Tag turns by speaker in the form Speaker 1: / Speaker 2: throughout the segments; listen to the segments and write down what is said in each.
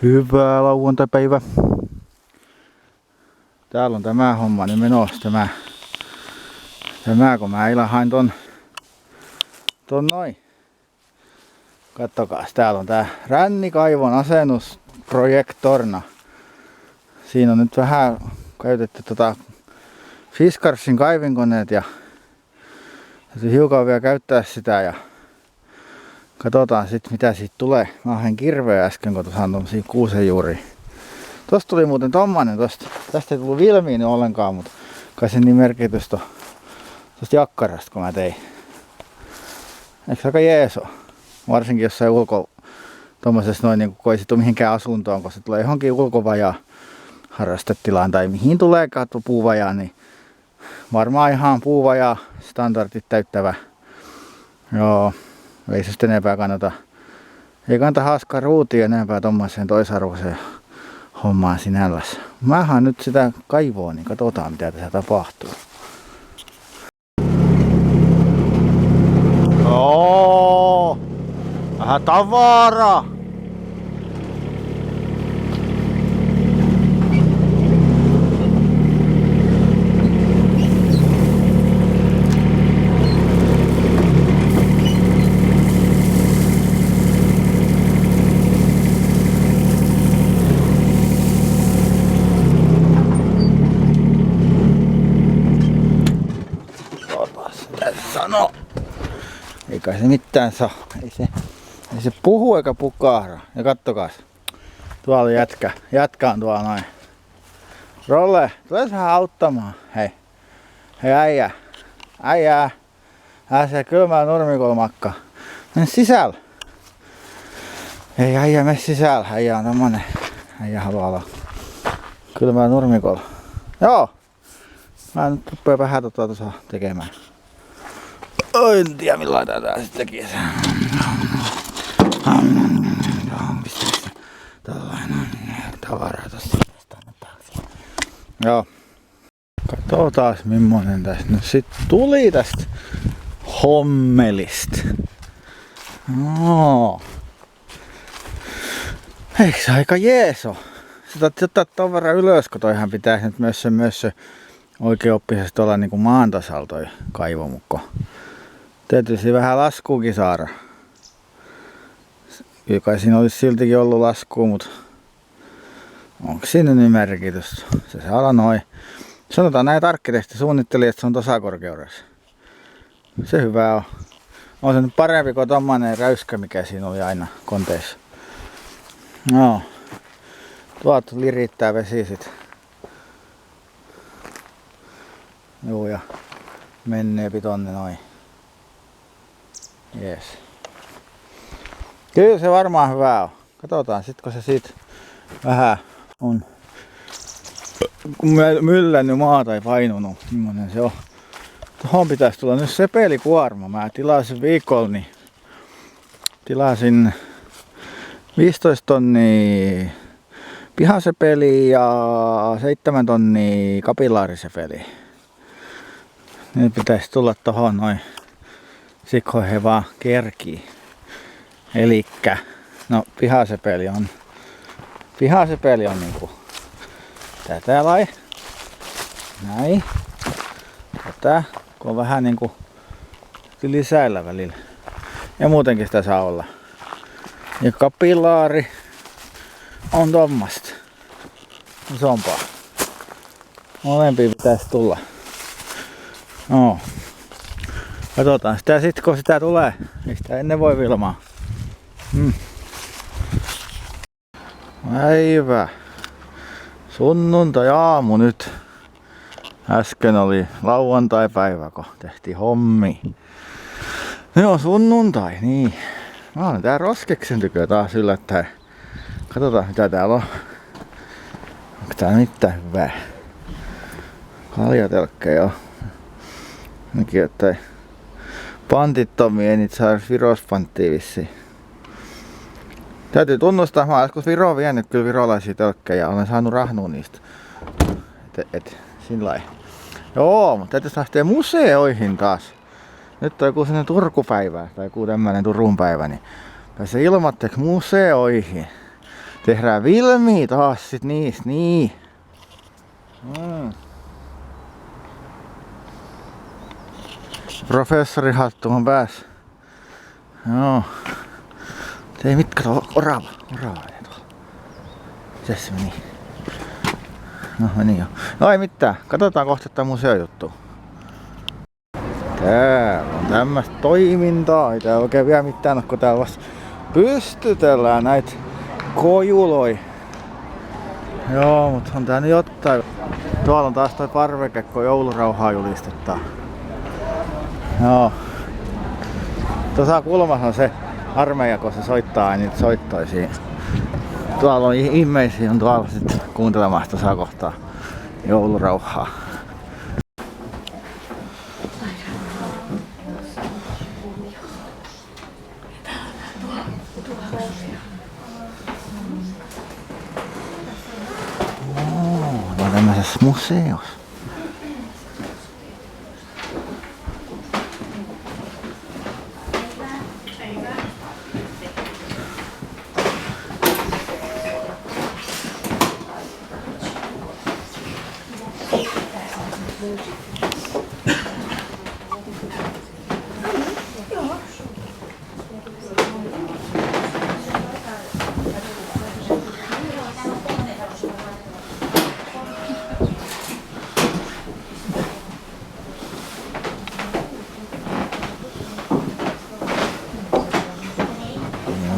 Speaker 1: Hyvää lauantaipäivä. Täällä on tämä homma nyt menossa. Tämä kun mä ilahain ton noin. Kattokaas, täällä on tää Rännikaivon asennusprojektorna. Siinä on nyt vähän käytetty Fiskarsin kaivinkoneet ja hiukan vielä käyttää sitä ja katsotaan sit mitä siitä tulee. Mä hain kirveä äsken, kun tuossa on tommosia kuusenjuuria. Tosta tuli muuten tommonen tosta. Tästä ei tullut vilmiin ollenkaan, mutta kai sen niin merkitys tosta jakkarasta kun mä tein. Eikö se aika jeeso? Varsinkin jossain tommosessa noin niinku kun ei sit tuu mihinkään asuntoon, kun se tulee johonkin ulkovajaa harrastetilaan tai mihin tuleekaan puuvajaa, niin varmaan ihan puuvajaa standardit täyttävä. Joo, ei se sitten enempää kannata. Ei kannata haaskaa ruutia enempää tommoseen toisarvoiseen hommaan sinällänsä. Mähän nyt sitä kaivoa, niin katsotaan mitä tässä tapahtuu. Oo, vähän tavaraa. Sano. Eikä se mitään saa. Ei se puhu eikä pukahda. Ja kattokaas. Tuolla on jätkä. Jätkä on tuolla noin. Rolle, tules vähän auttamaan. Hei. Hei äijä. Äijää. Pääsee kylmää nurmikolmakka. Mene sisällä. Ei äijä mene sisällä. Äijä on tommonen. Äijä haluaa olla kylmää nurmikolla. Joo. Mä nyt rupean vähän tuossa tekemään. En tiedä millainen tää sitten tekee. Pistä tällainen tavaraa tosta. Joo. Katsotaan millainen tästä nyt sit tuli tästä hommelista. No. Eikö se aika jeeso? Sitä ottaa tavaraa ylös, kun toihan pitää nyt myös se oikeoppisesti olla niinku maan tasalla toi kaivomukko. Täytyisi vähän laskuukin saada. Kyllä kai siinä olisi siltikin ollut laskua, mutta onko siinä nyt merkitystä? Se saa olla noin. Sanotaan näin, että arkkitehti suunnitteli, että se on tasakorkeudessa. Se hyvä on. On se nyt parempi kuin tommonen räyskä, mikä siinä oli aina konteissa. No. Tuolta lirittää vesi sit. Joo, ja menneepi tonne noin. Jees. Kyllä se varmaan hyvä on. Katsotaan sit kun se siitä vähän on myllännyt maa tai painunut. Millainen se on. Tuohon pitäisi tulla nyt sepelikuorma. Mä tilasin viikolla, niin tilasin 15 tonnia pihasepeliä ja 7 tonnia kapillaarisepeliä. Nyt pitäisi tulla tohon noin. Sikko he vaan kerkii. Elikkä, no pihasepeli on niinku tätä lai. Näin. Tätä, kun on vähän niinku lisäillä välillä. Ja muutenkin sitä saa olla. Ja kapillaari on tommasta. Isompaa. Molempia pitäisi tulla. No. Katsotaan sitä sit kun sitä tulee. Ei sitä ennen voi vilmaa. Päivä. Sunnuntai-aamu nyt. Äsken oli lauantai-päivä, kun tehtiin hommi. Ne on sunnuntai, niin. Mä olen tää Roskeksen tykö taas yllättäen. Katsotaan mitä täällä on. Onko tää mitään hyvää? Kaljatelkkejä on. Nekin jotain pantittomia, ei niitä saa virospanttia vissiin. Täytyy tunnustaa, mä oon joskus Viroon vienyt kyllä virolaisia tölkkejä. Olen saanut rahnuun niistä. Sillä lailla. Joo, mutta täytyisi lähteä museoihin taas. Nyt on joku sellainen Turkupäivä tai joku tämmönen Turun päivä, niin pääsee ilmatteeksi museoihin. Tehdään Vilmiä taas sit niistä, niin. Professorihattu on päässä. Joo. Ei mitkä tuolla orava ei tuolla. Mitäs se meni? No meni jo. No ei mitään. Katsotaan kohta tää museojuttu. Täällä on tämmöstä toimintaa. Ei tää oikein vielä mitään ole, kun täällä vasta pystytellään näitä kojuloi. Joo, mut on tää nyt jotain. Tuolla on taas toi parveke, kun joulurauhaa julistetaan. Joo. Tuossa kulmassa on se armeija, kun se soittaa niitä soittoisia. Tuolla on ihmeisiä, on tuolla sit kuuntelemassa tuossa kohtaa joulurauhaa. On tämmöisessä museossa.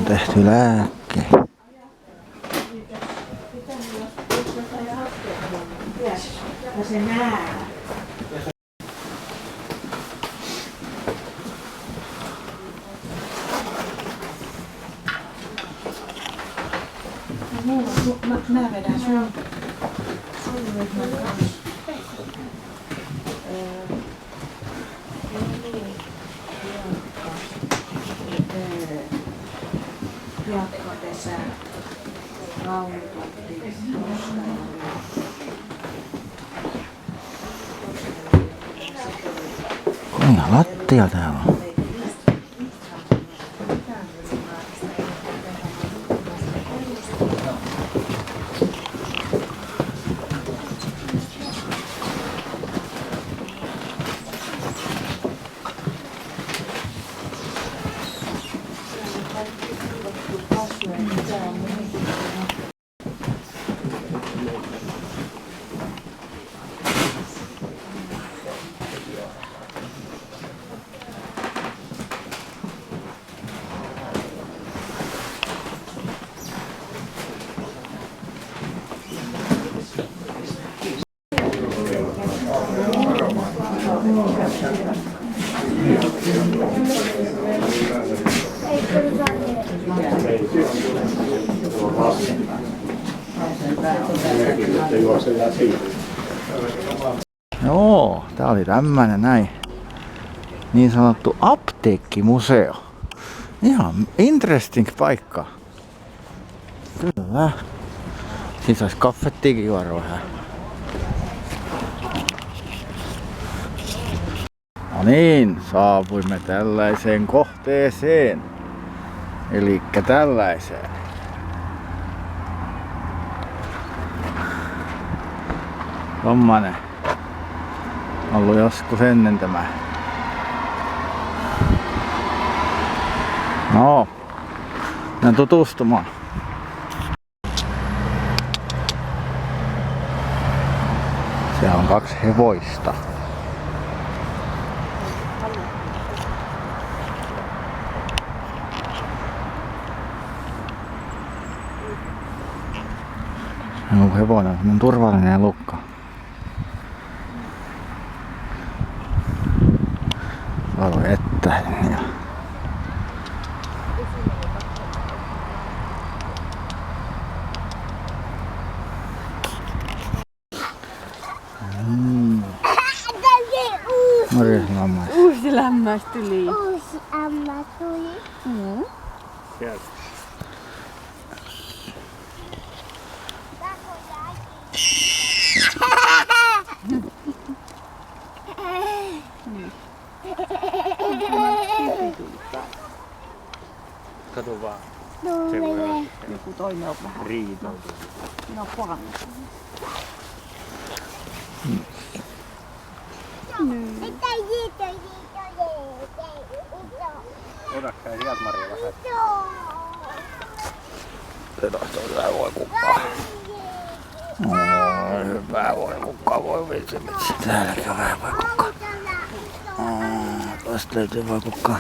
Speaker 1: Tehty lääkkeitä.
Speaker 2: Mä vedän sun. Jatko tässä rauntutti.
Speaker 1: Kuinka lattia täällä on? Joo, tää oli tämmönen näin. Niin sanottu apteekkimuseo. Ihan interesting paikka. Kyllä. Siis olisi kaffettiikin juoda vähän. No niin, saavuimme tällaiseen kohteeseen. Elikkä tällaiseen. Tommonen. Ollut joskus ennen tämä. No, mennään tutustumaan. Siellä on 2 hevoista. Joku hevonen on turvallinen lukka. Alo että ja
Speaker 2: Uusi lämmäs tuli.
Speaker 3: Uusi ämmä tuli.
Speaker 1: sieltä. Kato vaan.
Speaker 3: Tulee.
Speaker 2: kun toinen on vähän.
Speaker 4: riitoutunut.
Speaker 2: No pannut.
Speaker 3: Mitä jiito?
Speaker 4: Otatko sä sieltä Maria vähän?
Speaker 1: Hyvää voi kukkaa. Hyvää voi kukkaa, voi vitsi. Täälläkin on vähän voi kukkaa. Tuosta löytyy voi kukkaa.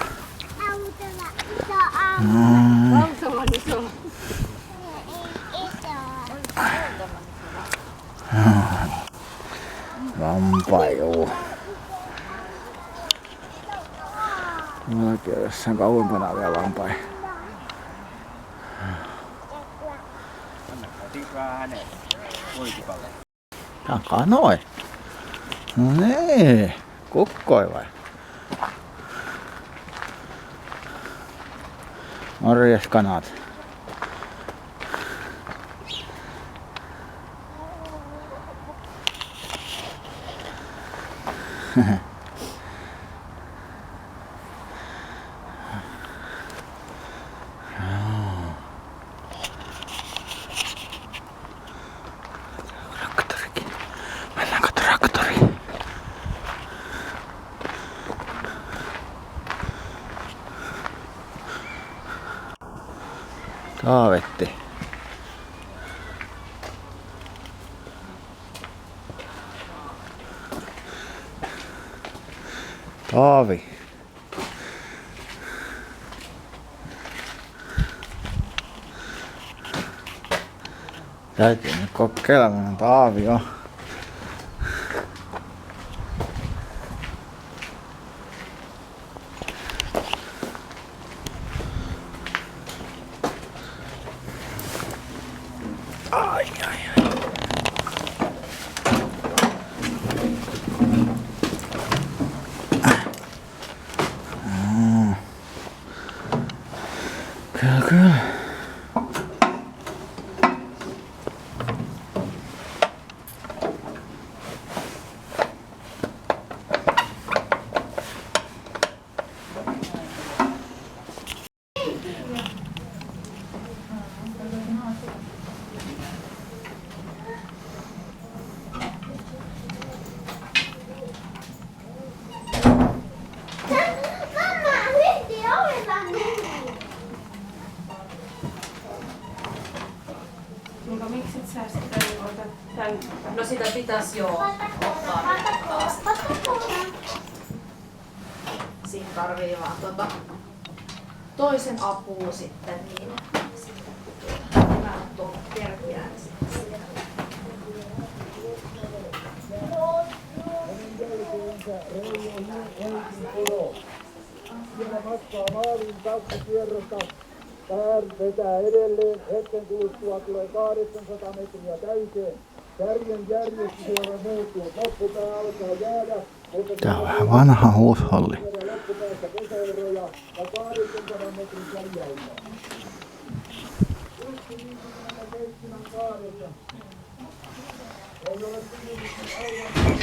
Speaker 2: Valtavan iso.
Speaker 1: Lampaa, Mullakin on jossain kauempana vielä lampaa.
Speaker 4: Annakaa siitä vähän hänelle. Voikukalle.
Speaker 1: Takaa noin. No niin, kukkoi vai? Morjes kanat. Traktorikin. Mennäänkö traktoriin? Taavetti. Taavi. Täytyy nyt kokeilla, millainen Taavi on. Ai. Kyllä.
Speaker 2: Mutta miksi et sä sitä ota tän?
Speaker 5: No sitä pitäisi jo ottaa taas. Siinä tarvii vaan toisen apua sitten niin. Mä tuon kerkiään sitten siellä.
Speaker 6: Siellä matkaa maalin 2 kierrosta. Pää vetää edelleen. Hetken kuluttua tulee 800 metriä täyteen. Kärjen järjestys muuttuu. Loppupää alkaa jäädä.
Speaker 1: Tää on vähän vanha huusholli.
Speaker 6: Loppupäästä kesäeroja ja 800 metrin kärjäillä. 1,58. Ei ole kysymys aivan.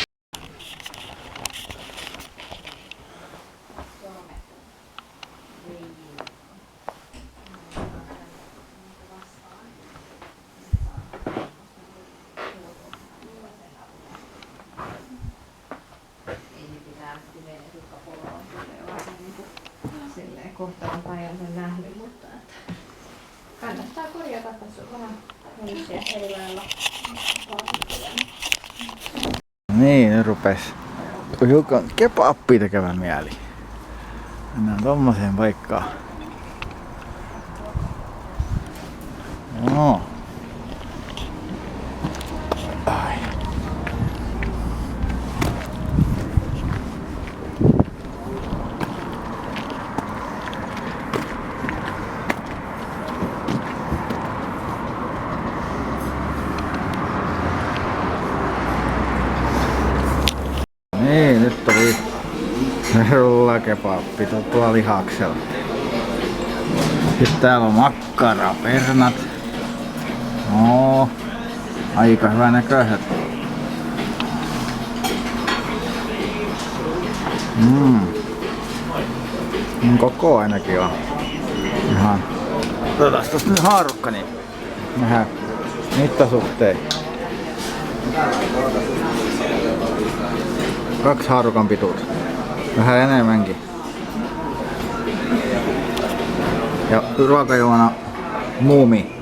Speaker 5: Kohtavan päivän nähnyt, mutta kannattaa korjata, tässä on vähän monisia eri lailla vaatteita.
Speaker 1: Niin, nyt rupes hiukan kebappia tekevän mieli. Mennään tommoseen paikkaan. Joo. Ai. Niin, nyt oli rullakebappi tuolla lihaksella. Sitten täällä on makkara, pernat. No, aika hyvä näköiset. Koko ainakin on. Ihan. Otetaan tosta nyt haarukka, niin Vähän mittasuhtein. 2 haarukan pituutta. Vähän enemmänkin. Ja ruokajuona muumi.